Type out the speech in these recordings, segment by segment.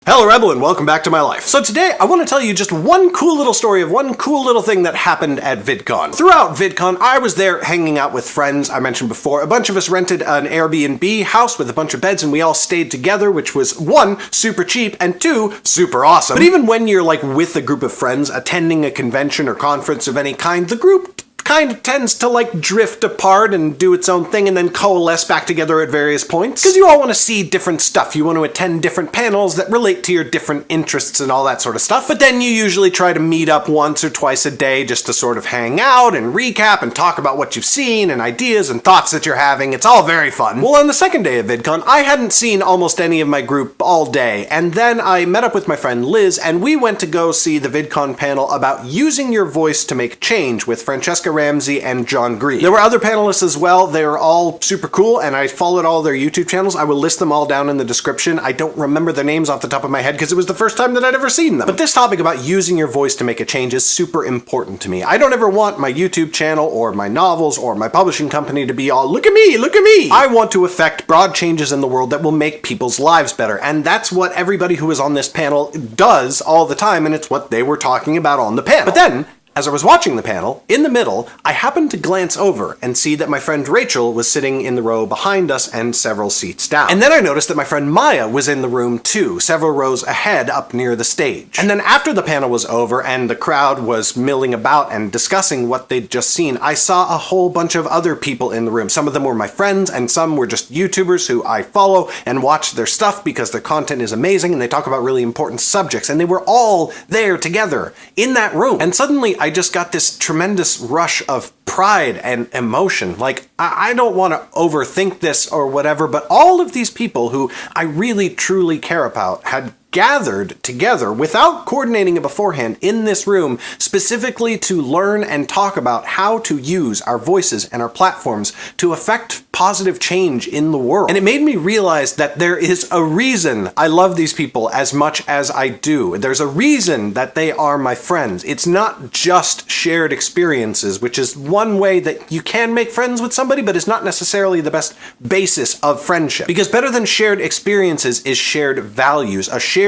Hello Rebel and welcome back to my life. So today I want to tell you just one cool little story of one cool little thing that happened at VidCon. Throughout VidCon, I was there hanging out with friends, I mentioned before. A bunch of us rented an Airbnb house with a bunch of beds and we all stayed together, which was one, super cheap, and two, super awesome. But even when you're like with a group of friends attending a convention or conference of any kind, the group kind of tends to like drift apart and do its own thing and then coalesce back together at various points. Because you all want to see different stuff. You want to attend different panels that relate to your different interests and all that sort of stuff. But then you usually try to meet up once or twice a day just to sort of hang out and recap and talk about what you've seen and ideas and thoughts that you're having. It's all very fun. Well, on the second day of VidCon, I hadn't seen almost any of my group all day. And then I met up with my friend Liz and we went to go see the VidCon panel about using your voice to make change with Francesca Ramsey and John Green. There were other panelists as well. They were all super cool and I followed all their YouTube channels. I will list them all down in the description. I don't remember their names off the top of my head because it was the first time that I'd ever seen them. But this topic about using your voice to make a change is super important to me. I don't ever want my YouTube channel or my novels or my publishing company to be all, look at me, look at me. I want to affect broad changes in the world that will make people's lives better. And that's what everybody who is on this panel does all the time, and it's what they were talking about on the panel. But then, as I was watching the panel, in the middle, I happened to glance over and see that my friend Rachel was sitting in the row behind us and several seats down. And then I noticed that my friend Maya was in the room too, several rows ahead up near the stage. And then after the panel was over and the crowd was milling about and discussing what they'd just seen, I saw a whole bunch of other people in the room. Some of them were my friends and some were just YouTubers who I follow and watch their stuff because their content is amazing and they talk about really important subjects. And they were all there together in that room. And suddenly I just got this tremendous rush of pride and emotion. Like, I don't want to overthink this or whatever, but all of these people who I really truly care about had gathered together without coordinating it beforehand in this room specifically to learn and talk about how to use our voices and our platforms to affect positive change in the world. And it made me realize that there is a reason I love these people as much as I do. There's a reason that they are my friends. It's not just shared experiences, which is one way that you can make friends with somebody, but it's not necessarily the best basis of friendship. Because better than shared experiences is shared values, a shared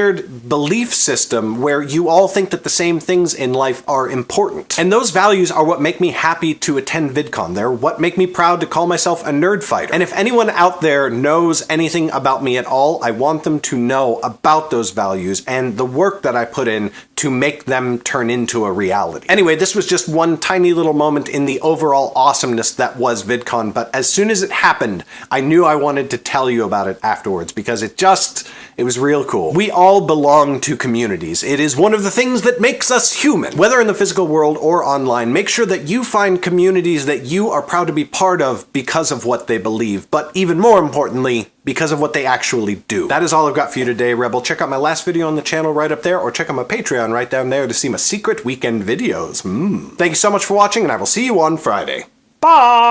belief system where you all think that the same things in life are important. And those values are what make me happy to attend VidCon. They're what make me proud to call myself a nerd fighter. And if anyone out there knows anything about me at all, I want them to know about those values and the work that I put in to make them turn into a reality. Anyway, this was just one tiny little moment in the overall awesomeness that was VidCon, but as soon as it happened, I knew I wanted to tell you about it afterwards because it was real cool. We all belong to communities. It is one of the things that makes us human. Whether in the physical world or online, make sure that you find communities that you are proud to be part of because of what they believe, but even more importantly, because of what they actually do. That is all I've got for you today, Rebel. Check out my last video on the channel right up there, or check out my Patreon right down there to see my secret weekend videos. Thank you so much for watching, and I will see you on Friday. Bye!